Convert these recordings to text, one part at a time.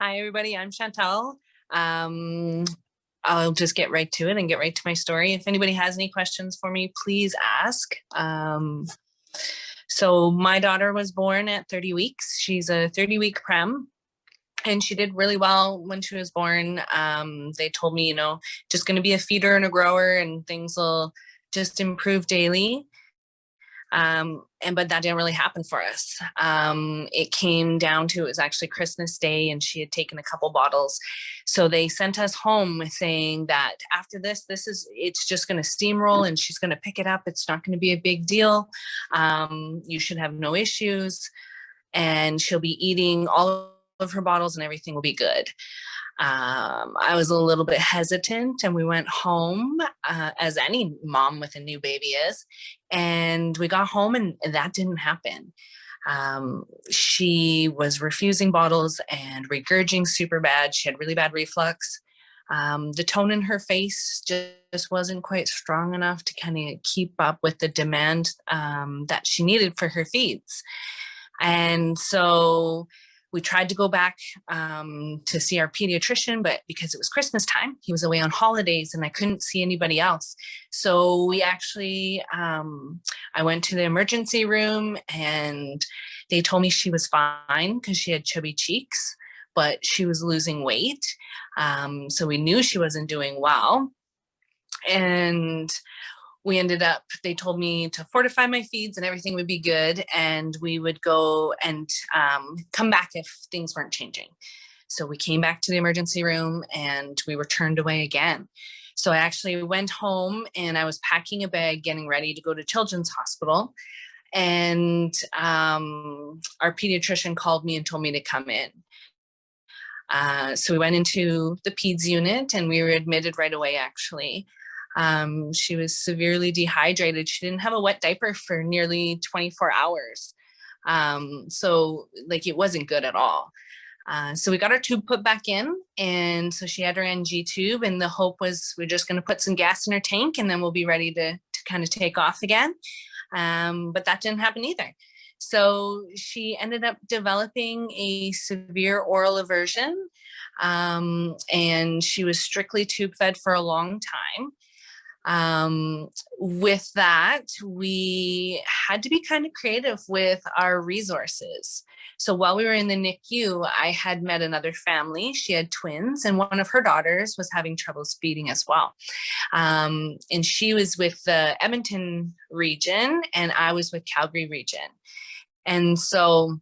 Hi, everybody. I'm Chantelle. Um, I'll just get right to it and get right to my story. If anybody has any questions for me, please ask. So my daughter was born at 30 weeks. She's a 30-week prem, and she did really well when she was born. They told me, just going to be a feeder and a grower, and things will just improve daily. But that didn't really happen for us. It came down to, it was actually Christmas Day, and she had taken a couple bottles. So they sent us home with saying that after it's just going to steamroll and she's going to pick it up. It's not going to be a big deal. You should have no issues, and she'll be eating all of her bottles and everything will be good. I was a little bit hesitant, and we went home, as any mom with a new baby is, and we got home and that didn't happen. She was refusing bottles and regurging super bad. She had really bad reflux. The tone in her face just wasn't quite strong enough to kind of keep up with the demand that she needed for her feeds. And so we tried to go back to see our pediatrician, but because it was Christmas time, he was away on holidays and I couldn't see anybody else. So we actually, I went to the emergency room and they told me she was fine because she had chubby cheeks, but she was losing weight. So we knew she wasn't doing well. And they told me to fortify my feeds and everything would be good. And we would go and come back if things weren't changing. So we came back to the emergency room and we were turned away again. So I actually went home and I was packing a bag, getting ready to go to Children's Hospital. And our pediatrician called me and told me to come in. So we went into the peds unit and we were admitted right away, actually. She was severely dehydrated. She didn't have a wet diaper for nearly 24 hours. So it wasn't good at all. So we got our tube put back in, and so she had her NG tube, and the hope was we're just going to put some gas in her tank and then we'll be ready to kind of take off again. But that didn't happen either. So she ended up developing a severe oral aversion, and she was strictly tube fed for a long time. With that, we had to be kind of creative with our resources. So while we were in the NICU, I had met another family. She had twins, and one of her daughters was having trouble feeding as well. And she was with the Edmonton region, and I was with Calgary region. And so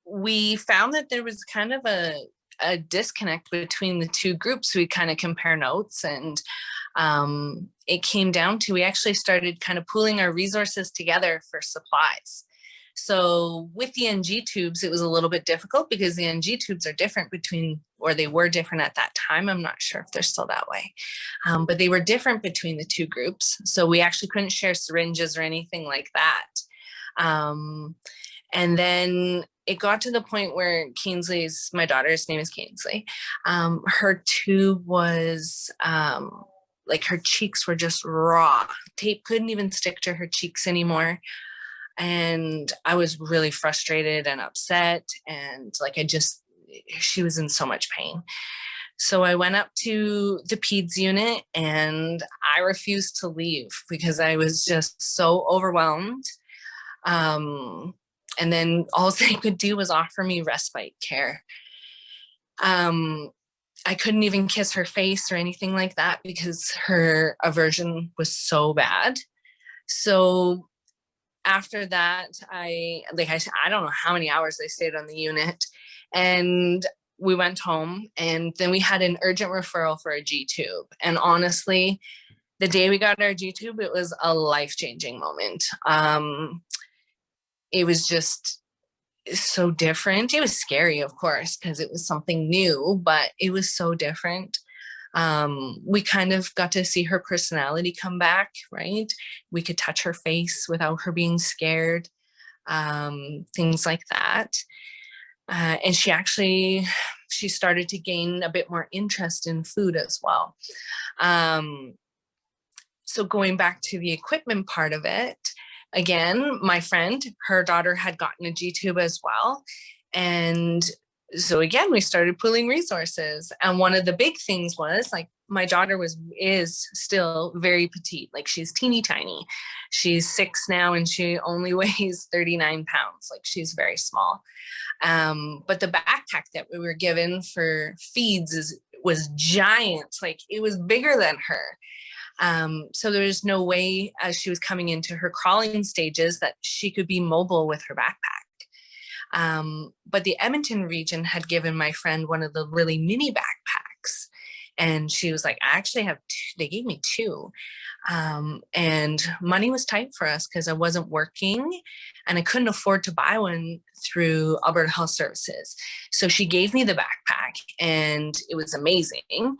we found that there was kind of a disconnect between the two groups. We kind of compare notes, and it came down to, we actually started kind of pooling our resources together for supplies. So with the NG tubes, it was a little bit difficult because the NG tubes are different they were different at that time. I'm not sure if they're still that way, but they were different between the two groups. So we actually couldn't share syringes or anything like that. And then it got to the point where my daughter's name is Kingsley. Her tube was, her cheeks were just raw. Tape couldn't even stick to her cheeks anymore. And I was really frustrated and upset. And she was in so much pain. So I went up to the peds unit and I refused to leave because I was just so overwhelmed. And then all they could do was offer me respite care. I couldn't even kiss her face or anything like that because her aversion was so bad. So after that, I don't know how many hours I stayed on the unit, and we went home, and then we had an urgent referral for a G tube. And honestly, the day we got our G tube, it was a life-changing moment. It was just so different. It was scary, of course, because it was something new, but it was so different. We kind of got to see her personality come back, right? We could touch her face without her being scared, things like that. And she started to gain a bit more interest in food as well. So going back to the equipment part of it, again, my friend, her daughter had gotten a G tube as well. And So again, we started pooling resources. And one of the big things was like my daughter is still very petite. Like she's teeny tiny. She's 6 now and she only weighs 39 pounds. Like she's very small. But the backpack that we were given for feeds was giant. Like it was bigger than her. So there was no way as she was coming into her crawling stages that she could be mobile with her backpack. But the Edmonton region had given my friend one of the really mini backpacks. And she was like, I actually have two. They gave me two. And money was tight for us because I wasn't working and I couldn't afford to buy one through Alberta Health Services. So she gave me the backpack and it was amazing.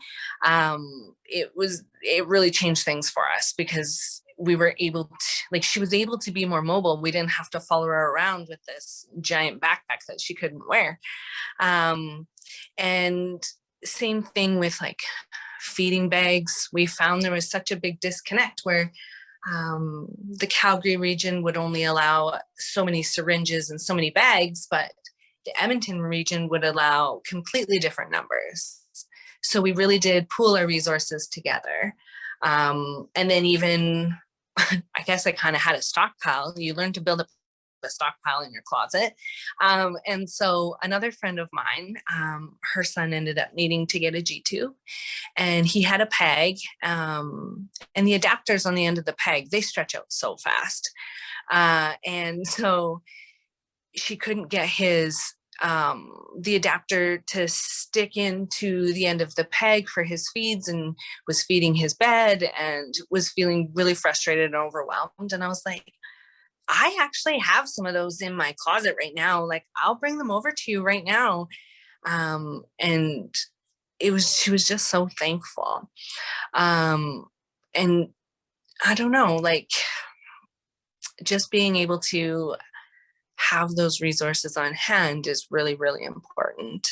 It really changed things for us because we were able to, like, she was able to be more mobile. We didn't have to follow her around with this giant backpack that she couldn't wear. And same thing with like feeding bags. We found there was such a big disconnect where the Calgary region would only allow so many syringes and so many bags, but the Edmonton region would allow completely different numbers. So we really did pool our resources together. And then even, I guess I kind of had a stockpile. You learn to build up a stockpile in your closet. And so another friend of mine, her son ended up needing to get a G-tube and he had a peg, and the adapters on the end of the peg, they stretch out so fast. And so she couldn't get the adapter to stick into the end of the peg for his feeds and was feeding his bed and was feeling really frustrated and overwhelmed. And I was like, I actually have some of those in my closet right now. Like, I'll bring them over to you right now. And she was just so thankful. And I don't know, like just being able to have those resources on hand is really, really important.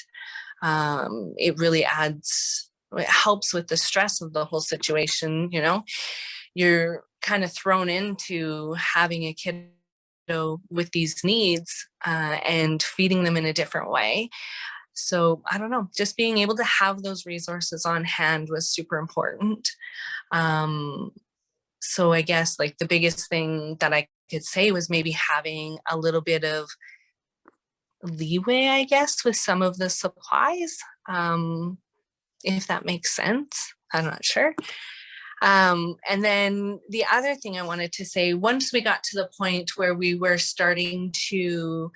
It really it helps with the stress of the whole situation. You know, you're kind of thrown into having a kiddo with these needs and feeding them in a different way. So I don't know, just being able to have those resources on hand was super important. So I guess like the biggest thing that I could say was maybe having a little bit of leeway, I guess, with some of the supplies, if that makes sense. I'm not sure. And then the other thing I wanted to say, once we got to the point where we were starting to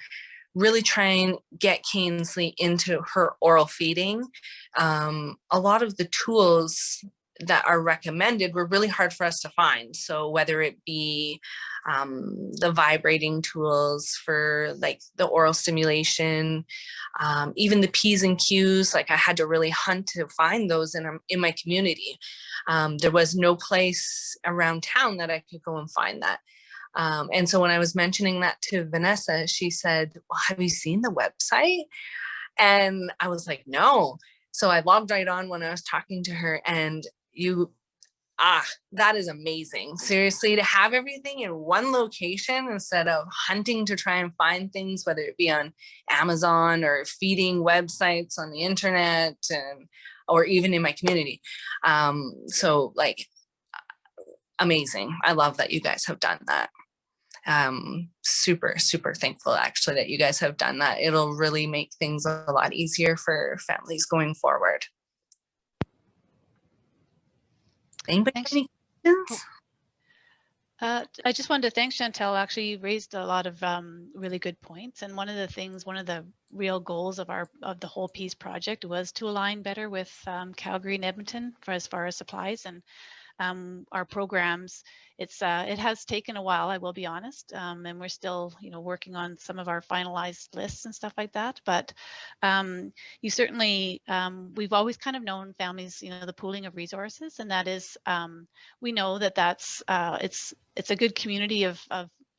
really try and get Kingsley into her oral feeding, a lot of the tools that are recommended were really hard for us to find. So whether it be the vibrating tools for like the oral stimulation, even the P's and Q's, like I had to really hunt to find those in my community. There was no place around town that I could go and find that. And so when I was mentioning that to Vanessa, she said, well, have you seen the website? And I was like, no. So I logged right on when I was talking to her, and that is amazing. Seriously, to have everything in one location instead of hunting to try and find things, whether it be on Amazon or feeding websites on the internet or even in my community. So like, amazing. I love that you guys have done that. Super, super thankful actually that you guys have done that. It'll really make things a lot easier for families going forward. Anybody have any questions? I just wanted to thank Chantelle. Actually, you raised a lot of really good points. And one of the real goals of the whole Peace project was to align better with Calgary and Edmonton as far as supplies and our programs. It has taken a while, I will be honest, and we're still, working on some of our finalized lists and stuff like that. But you certainly, we've always kind of known families, the pooling of resources, and that is, we know that's it's a good community of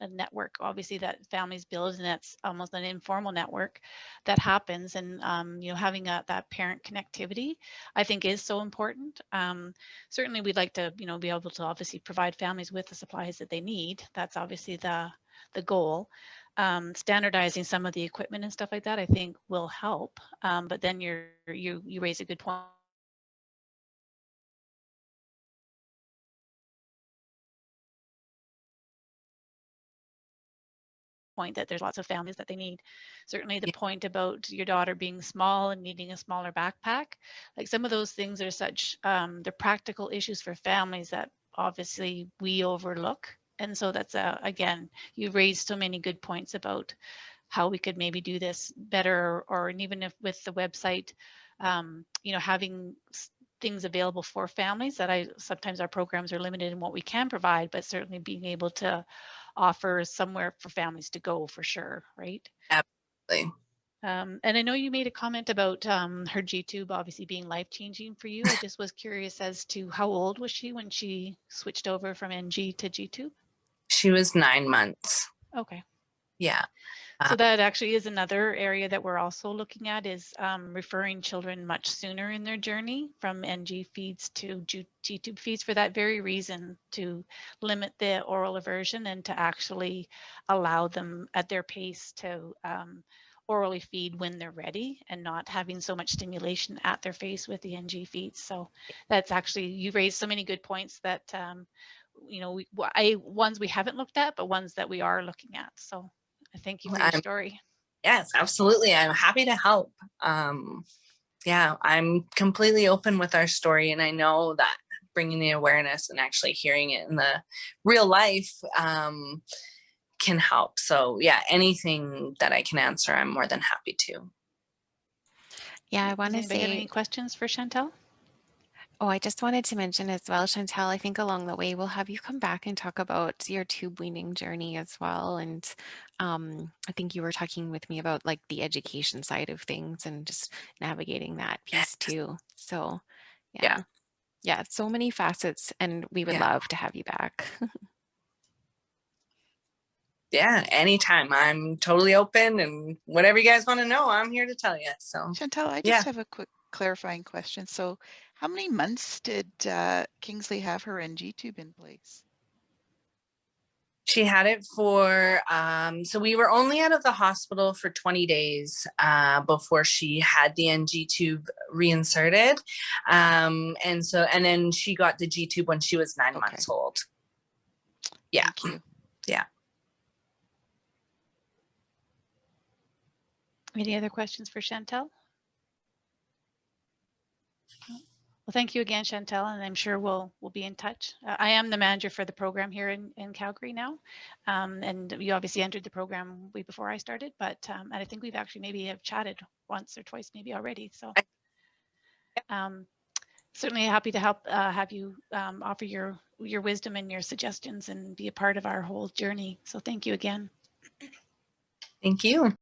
a network, obviously, that families build, and that's almost an informal network that happens. And having that parent connectivity, I think, is so important. Certainly, we'd like to be able to obviously provide families with the supplies that they need. That's obviously the goal. standardizing some of the equipment and stuff like that, I think will help. But then you raise a good point that there's lots of families that they need. Certainly the Yeah, point about your daughter being small and needing a smaller backpack, like some of those things are such, they're practical issues for families that obviously we overlook. And so that's, again, you raised so many good points about how we could maybe do this better, or and even if with the website, having things available for families that sometimes our programs are limited in what we can provide, but certainly being able to offer somewhere for families to go for sure, right? absolutely. And I know you made a comment about her G-tube obviously being life-changing for you. I just was curious as to how old was she when she switched over from NG to G-tube? She was 9 months. Okay. Yeah. So that actually is another area that we're also looking at, is referring children much sooner in their journey from NG feeds to G-tube feeds, for that very reason, to limit the oral aversion and to actually allow them at their pace to orally feed when they're ready, and not having so much stimulation at their face with the NG feeds. So that's actually, you raised so many good points that ones we haven't looked at, but ones that we are looking at. So I thank you for your I'm, story. yes, absolutely. I'm happy to help. Yeah, I'm completely open with our story. And I know that bringing the awareness and actually hearing it in the real life can help. So yeah, anything that I can answer, I'm more than happy to. Yeah, I Does want to anybody have say, any questions for Chantelle? oh, I just wanted to mention as well, Chantelle, I think along the way we'll have you come back and talk about your tube weaning journey as well. And I think you were talking with me about like the education side of things and just navigating that piece too. So Yeah, yeah, yeah, so many facets, and we would yeah, love to have you back. yeah. Anytime. I'm totally open, and whatever you guys want to know, I'm here to tell you. So Chantelle, I yeah, just have a quick clarifying question. So how many months did Kingsley have her NG tube in place? she had it for so we were only out of the hospital for 20 days before she had the NG tube reinserted. And then she got the G tube when she was 9 months Okay, old. Yeah. thank you. Yeah. Any other questions for Chantelle? Well, thank you again, Chantelle, and I'm sure we'll be in touch. I am the manager for the program here in Calgary now, and you obviously entered the program way before I started, but and I think we've actually maybe have chatted once or twice maybe already. So certainly happy to help have you offer your wisdom and your suggestions and be a part of our whole journey. So thank you again. Thank you.